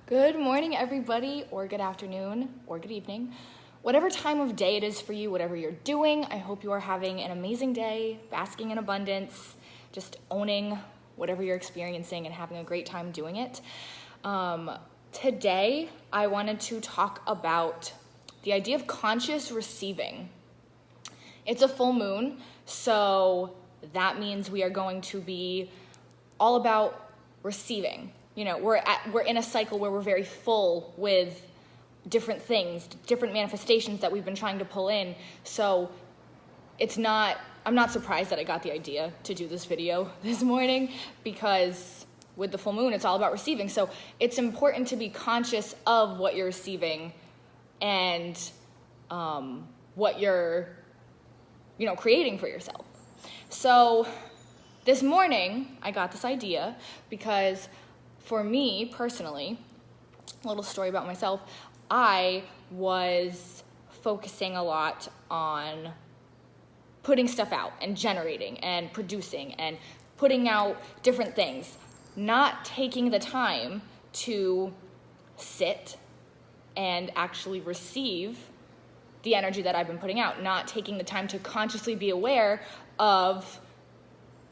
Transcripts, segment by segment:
Good morning, everybody, or good afternoon, or good evening. Whatever time of day it is for you, whatever you're doing, I hope you are having an amazing day, basking in abundance, just owning whatever you're experiencing and having a great time doing it. Today, I wanted to talk about the idea of conscious receiving. It's a full moon, so that means we are going to be all about receiving. You know, we're in a cycle where we're very full with different things, different manifestations that we've been trying to pull in. So I'm not surprised that I got the idea to do this video this morning, because with the full moon, it's all about receiving. So it's important to be conscious of what you're receiving and what you're, creating for yourself. So this morning, I got this idea because for me personally, a little story about myself, I was focusing a lot on putting stuff out and generating and producing and putting out different things, not taking the time to sit and actually receive the energy that I've been putting out, not taking the time to consciously be aware of,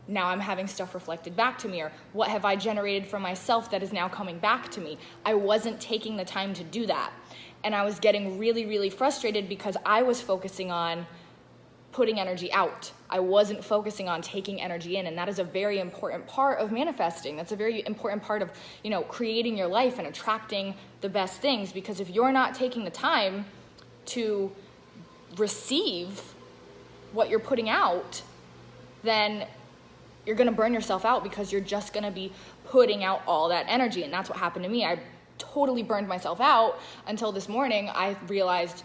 now I'm having stuff reflected back to me, or what have I generated for myself that is now coming back to me. I wasn't taking the time to do that. And I was getting really, really frustrated because I was focusing on putting energy out. I wasn't focusing on taking energy in. And that is a very important part of manifesting. That's a very important part of, creating your life and attracting the best things. Because if you're not taking the time to receive what you're putting out, then you're going to burn yourself out, because you're just going to be putting out all that energy. And that's what happened to me. I totally burned myself out until this morning I realized,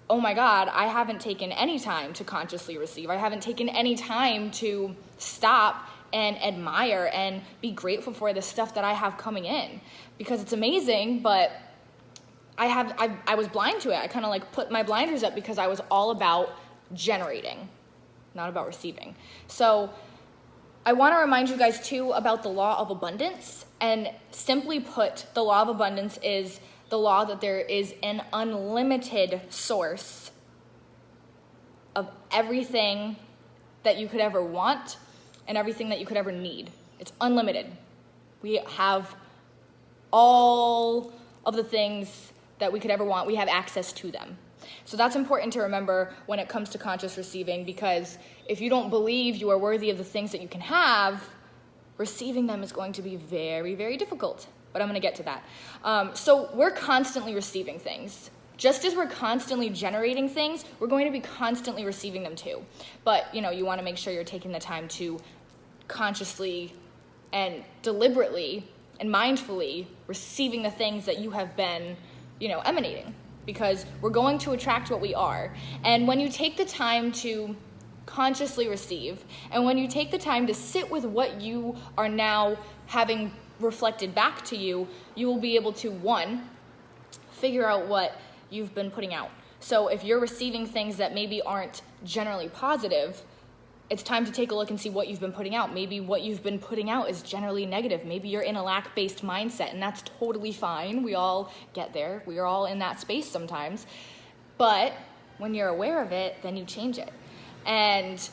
oh my God, I haven't taken any time to consciously receive. I haven't taken any time to stop and admire and be grateful for the stuff that I have coming in, because it's amazing, but I was blind to it. I kind of put my blinders up because I was all about generating, not about receiving. So I want to remind you guys too about the law of abundance. And simply put, the law of abundance is the law that there is an unlimited source of everything that you could ever want and everything that you could ever need. It's unlimited. We have all of the things that we could ever want. We have access to them. So that's important to remember when it comes to conscious receiving, because if you don't believe you are worthy of the things that you can have, receiving them is going to be very, very difficult. But I'm going to get to that. So we're constantly receiving things. Just as we're constantly generating things, we're going to be constantly receiving them too. But, you want to make sure you're taking the time to consciously and deliberately and mindfully receiving the things that you have been, emanating. Because we're going to attract what we are. And when you take the time to consciously receive, and when you take the time to sit with what you are now having reflected back to you, you will be able to, one, figure out what you've been putting out. So if you're receiving things that maybe aren't generally positive, it's time to take a look and see what you've been putting out. Maybe what you've been putting out is generally negative. Maybe you're in a lack-based mindset, and that's totally fine. We all get there. We are all in that space sometimes. But when you're aware of it, then you change it. And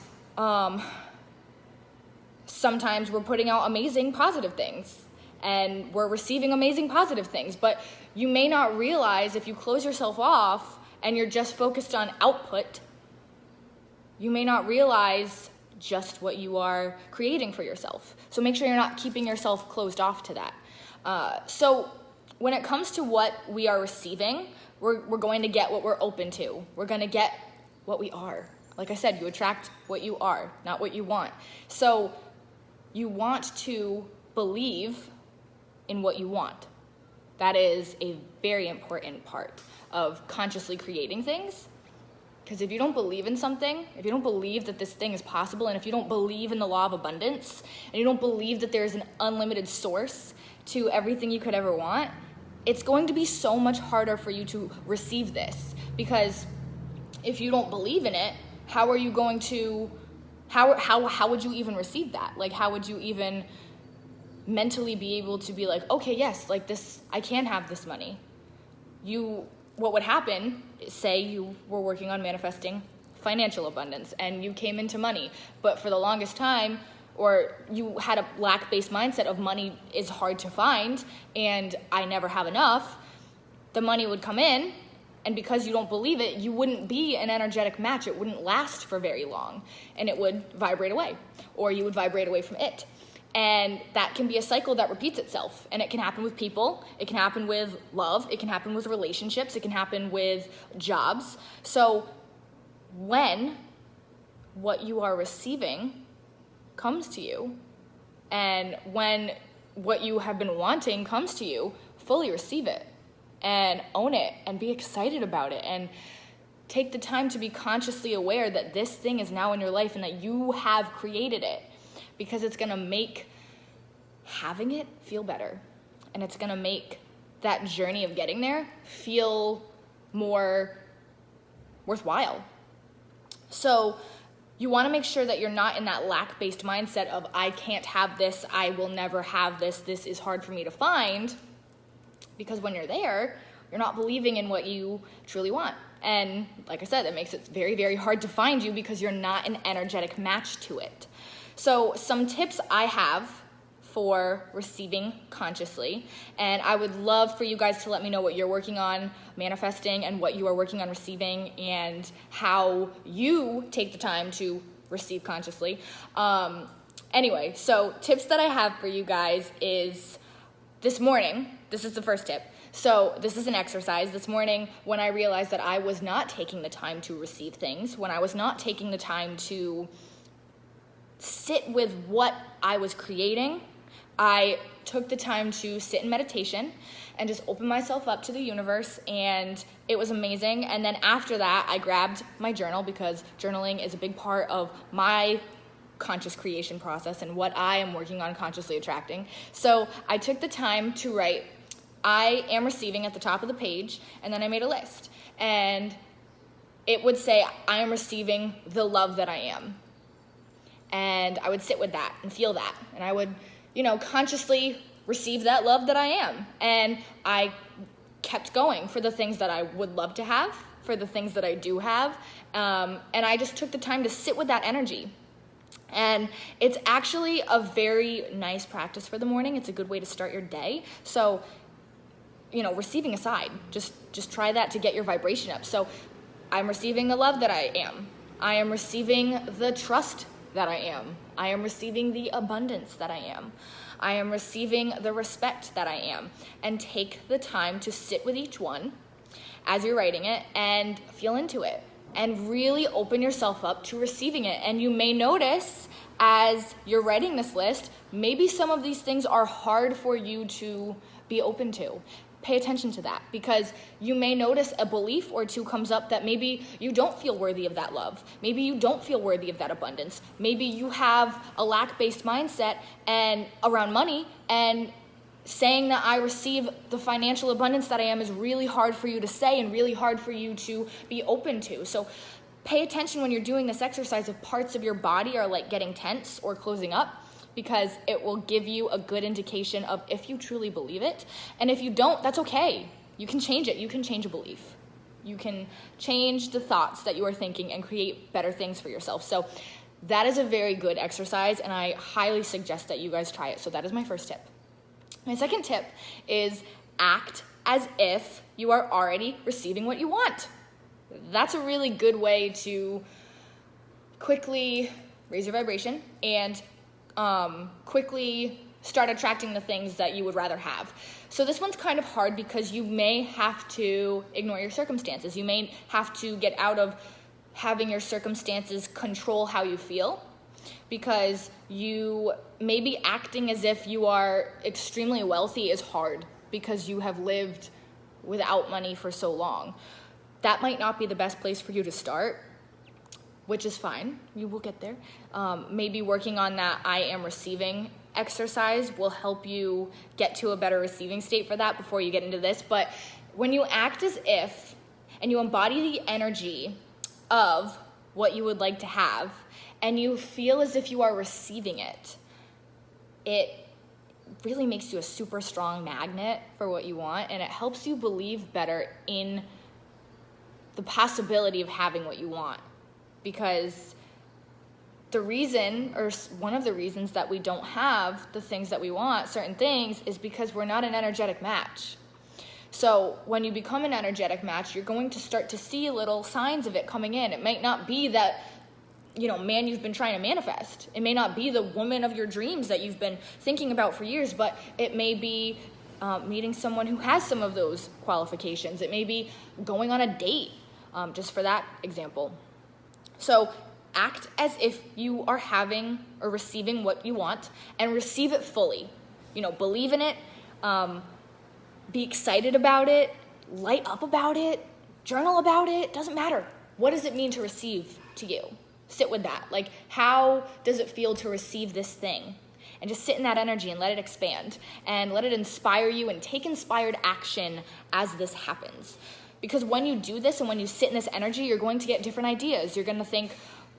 sometimes we're putting out amazing positive things, and we're receiving amazing positive things. But you may not realize, if you close yourself off and you're just focused on output, you may not realize just what you are creating for yourself. So make sure you're not keeping yourself closed off to that. So when it comes to what we are receiving, we're going to get what we're open to. We're going to get what we are. Like I said, you attract what you are, not what you want. So you want to believe in what you want. That is a very important part of consciously creating things. Because if you don't believe in something, if you don't believe that this thing is possible, and if you don't believe in the law of abundance, and you don't believe that there's an unlimited source to everything you could ever want, it's going to be so much harder for you to receive this. Because if you don't believe in it, how are you going to, how would you even receive that? How would you even mentally be able to be like, okay, yes, like this, I can have this money. What would happen, say you were working on manifesting financial abundance and you came into money, but for the longest time, or you had a lack-based mindset of money is hard to find and I never have enough, the money would come in, and because you don't believe it, you wouldn't be an energetic match. It wouldn't last for very long, and it would vibrate away, or you would vibrate away from it. And that can be a cycle that repeats itself, and it can happen with people, it can happen with love, it can happen with relationships, it can happen with jobs. So when what you are receiving comes to you, and when what you have been wanting comes to you, fully receive it and own it and be excited about it and take the time to be consciously aware that this thing is now in your life and that you have created it, because it's gonna make having it feel better, and it's gonna make that journey of getting there feel more worthwhile. So you wanna make sure that you're not in that lack-based mindset of I can't have this, I will never have this, this is hard for me to find, because when you're there, you're not believing in what you truly want. And like I said, that makes it very, very hard to find you because you're not an energetic match to it. So some tips I have for receiving consciously, and I would love for you guys to let me know what you're working on manifesting and what you are working on receiving and how you take the time to receive consciously. Anyway, so tips that I have for you guys is this morning, this is the first tip. So this is an exercise. This morning, when I realized that I was not taking the time to receive things, when I was not taking the time to sit with what I was creating, I took the time to sit in meditation and just open myself up to the universe, and it was amazing. And then after that, I grabbed my journal, because journaling is a big part of my conscious creation process and what I am working on consciously attracting. So I took the time to write, I am receiving at the top of the page, and then I made a list. And it would say, I am receiving the love that I am. And I would sit with that and feel that. And I would, consciously receive that love that I am. And I kept going for the things that I would love to have, for the things that I do have. And I just took the time to sit with that energy. And it's actually a very nice practice for the morning. It's a good way to start your day. So, receiving aside, just try that to get your vibration up. So I'm receiving the love that I am. I am receiving the trust that I am. I am receiving the abundance that I am. I am receiving the respect that I am. And take the time to sit with each one as you're writing it and feel into it. And really open yourself up to receiving it. And you may notice as you're writing this list, maybe some of these things are hard for you to be open to. Pay attention to that, because you may notice a belief or two comes up that maybe you don't feel worthy of that love. Maybe you don't feel worthy of that abundance. Maybe you have a lack-based mindset and around money, and saying that I receive the financial abundance that I am is really hard for you to say and really hard for you to be open to. So pay attention when you're doing this exercise if parts of your body are like getting tense or closing up, because it will give you a good indication of if you truly believe it. And if you don't, that's okay. You can change it. You can change a belief. You can change the thoughts that you are thinking and create better things for yourself. So that is a very good exercise, and I highly suggest that you guys try it. So that is my first tip. My second tip is act as if you are already receiving what you want. That's a really good way to quickly raise your vibration and quickly start attracting the things that you would rather have. So this one's kind of hard because you may have to ignore your circumstances. You may have to get out of having your circumstances control how you feel, because you may be acting as if you are extremely wealthy is hard because you have lived without money for so long. That might not be the best place for you to start, which is fine. You will get there. Maybe working on that I am receiving exercise will help you get to a better receiving state for that before you get into this. But when you act as if, and you embody the energy of what you would like to have, and you feel as if you are receiving it, it really makes you a super strong magnet for what you want, and it helps you believe better in the possibility of having what you want. Because the reason, or one of the reasons that we don't have the things that we want, certain things, is because we're not an energetic match. So when you become an energetic match, you're going to start to see little signs of it coming in. It might not be that, man you've been trying to manifest. It may not be the woman of your dreams that you've been thinking about for years, but it may be meeting someone who has some of those qualifications. It may be going on a date, just for that example. So act as if you are having or receiving what you want, and receive it fully. Believe in it, be excited about it, light up about it, journal about it, doesn't matter. What does it mean to receive to you? Sit with that. Like, how does it feel to receive this thing? And just sit in that energy and let it expand, and let it inspire you, and take inspired action as this happens. Because when you do this and when you sit in this energy, you're going to get different ideas. You're going to think,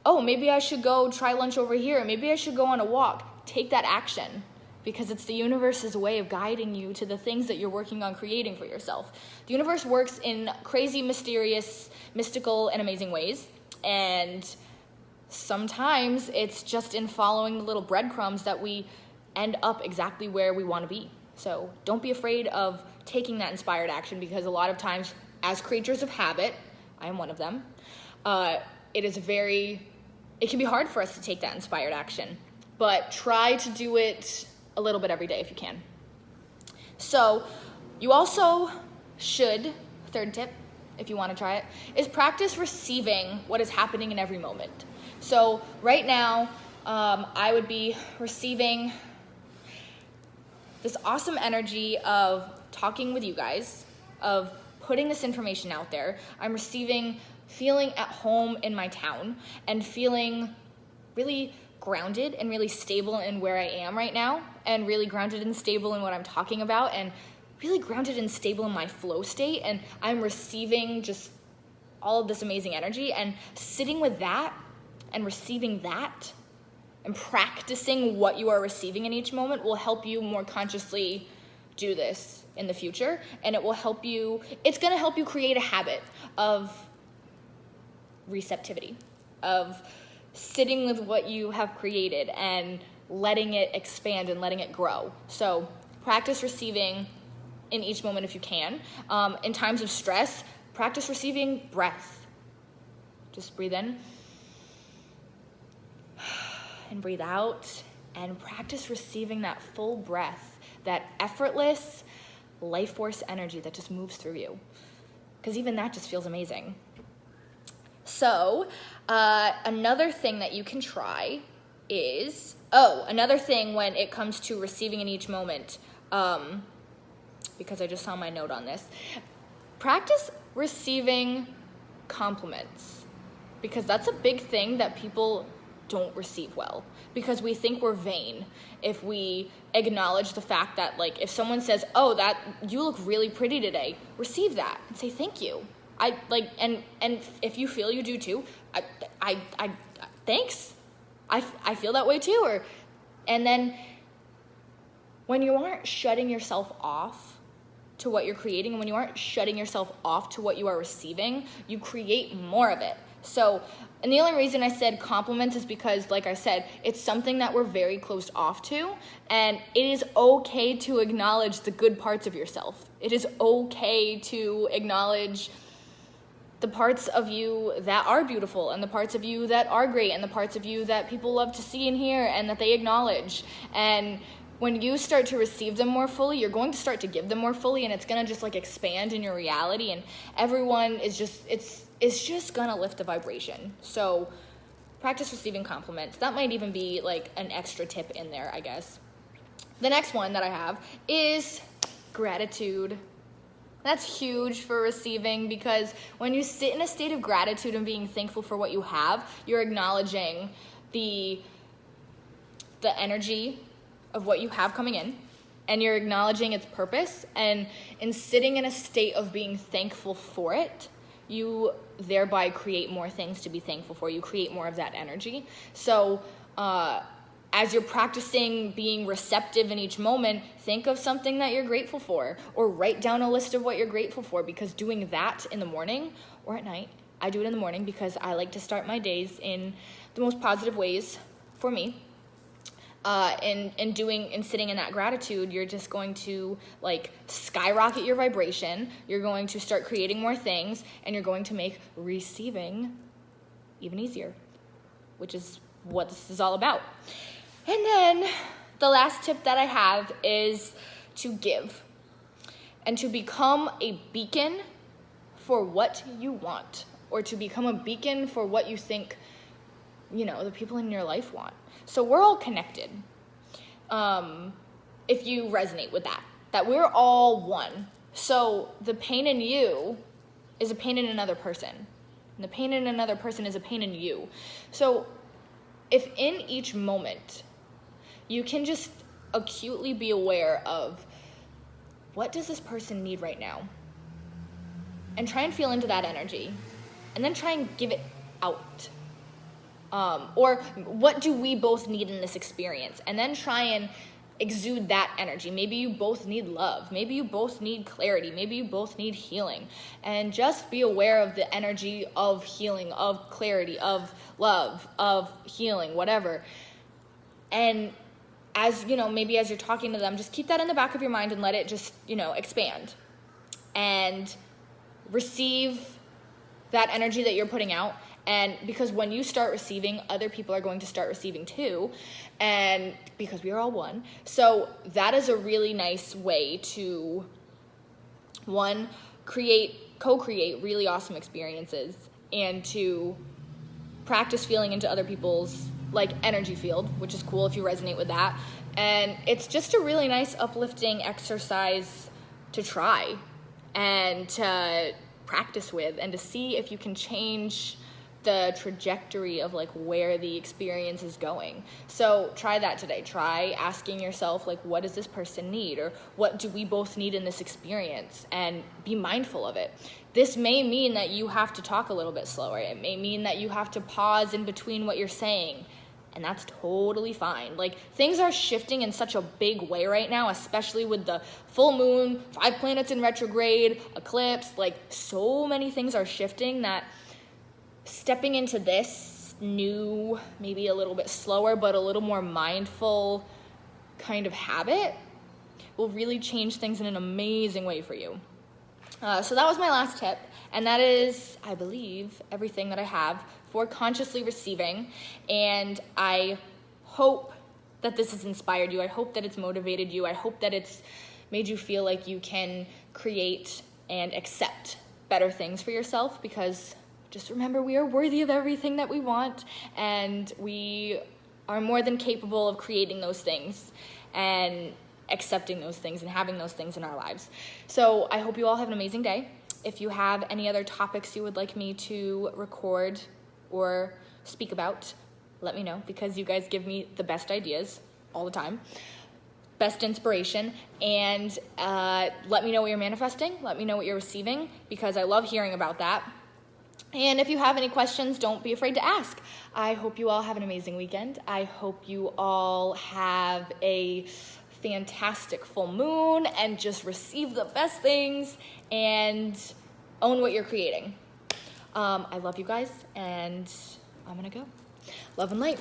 oh, maybe I should go try lunch over here. Maybe I should go on a walk. Take that action, because it's the universe's way of guiding you to the things that you're working on creating for yourself. The universe works in crazy, mysterious, mystical, and amazing ways. And sometimes it's just in following the little breadcrumbs that we end up exactly where we want to be. So don't be afraid of taking that inspired action, because a lot of times, as creatures of habit, I am one of them, it can be hard for us to take that inspired action, but try to do it a little bit every day if you can. So you also should, third tip, if you want to try it, is practice receiving what is happening in every moment. So right now, I would be receiving this awesome energy of talking with you guys, of putting this information out there. I'm receiving feeling at home in my town, and feeling really grounded and really stable in where I am right now, and really grounded and stable in what I'm talking about, and really grounded and stable in my flow state. And I'm receiving just all of this amazing energy, and sitting with that and receiving that and practicing what you are receiving in each moment will help you more consciously do this in the future. And it's going to help you create a habit of receptivity, of sitting with what you have created and letting it expand and letting it grow. So practice receiving in each moment if you can. In times of stress, practice receiving breath. Just breathe in and breathe out, and practice receiving that full breath, that effortless life force energy that just moves through you, because even that just feels amazing. So another thing that you can try is, another thing when it comes to receiving in each moment, because I just saw my note on this, practice receiving compliments, because that's a big thing that people don't receive well, because we think we're vain if we acknowledge the fact that, like, if someone says, oh, that you look really pretty today, receive that and say thank you. And if you feel you do too, I thanks. I feel that way too. And then when you aren't shutting yourself off to what you're creating, and when you aren't shutting yourself off to what you are receiving, you create more of it. So, and the only reason I said compliments is because, like I said, it's something that we're very closed off to, and it is okay to acknowledge the good parts of yourself. It is okay to acknowledge the parts of you that are beautiful, and the parts of you that are great, and the parts of you that people love to see and hear and that they acknowledge. And when you start to receive them more fully, you're going to start to give them more fully, and it's going to just like expand in your reality, and everyone is just, it's just going to lift the vibration. So practice receiving compliments. That might even be like an extra tip in there, I guess. The next one that I have is gratitude. That's huge for receiving, because when you sit in a state of gratitude and being thankful for what you have, you're acknowledging the energy of what you have coming in, and you're acknowledging its purpose. And in sitting in a state of being thankful for it, you thereby create more things to be thankful for. You create more of that energy. So as you're practicing being receptive in each moment, think of something that you're grateful for, or write down a list of what you're grateful for, because doing that in the morning or at night, I do it in the morning because I like to start my days in the most positive ways for me. And sitting in that gratitude, you're just going to like skyrocket your vibration. You're going to start creating more things, and you're going to make receiving even easier, which is what this is all about. And then the last tip that I have is to give and to become a beacon for what you want, or to become a beacon for what you think, the people in your life want. So we're all connected. If you resonate with that we're all one. So the pain in you is a pain in another person. And the pain in another person is a pain in you. So if in each moment you can just acutely be aware of what does this person need right now, and try and feel into that energy, and then try and give it out. Or what do we both need in this experience? And then try and exude that energy. Maybe you both need love. Maybe you both need clarity. Maybe you both need healing. And just be aware of the energy of healing, of clarity, of love, of healing, whatever. And as, maybe as you're talking to them, just keep that in the back of your mind and let it just, expand. And receive that energy that you're putting out. And because when you start receiving, other people are going to start receiving too. And because we are all one. So that is a really nice way to, one, co-create really awesome experiences, and to practice feeling into other people's energy field, which is cool if you resonate with that. And it's just a really nice uplifting exercise to try and to practice with, and to see if you can change the trajectory of where the experience is going. So try that today. Try asking yourself, what does this person need, or what do we both need in this experience, and be mindful of it. This may mean that you have to talk a little bit slower. It may mean that you have to pause in between what you're saying, and that's totally fine. Things are shifting in such a big way right now, especially with the full moon, 5 planets in retrograde, eclipse. So many things are shifting that stepping into this new, maybe a little bit slower, but a little more mindful kind of habit will really change things in an amazing way for you. So that was my last tip, and that is, I believe, everything that I have for consciously receiving. And I hope that this has inspired you. I hope that it's motivated you. I hope that it's made you feel like you can create and accept better things for yourself, because just remember, we are worthy of everything that we want, and we are more than capable of creating those things and accepting those things and having those things in our lives. So I hope you all have an amazing day. If you have any other topics you would like me to record or speak about, let me know, because you guys give me the best ideas all the time, best inspiration. And let me know what you're manifesting. Let me know what you're receiving, because I love hearing about that. And if you have any questions, don't be afraid to ask. I hope you all have an amazing weekend. I hope you all have a fantastic full moon and just receive the best things and own what you're creating. I love you guys, and I'm gonna go. Love and light.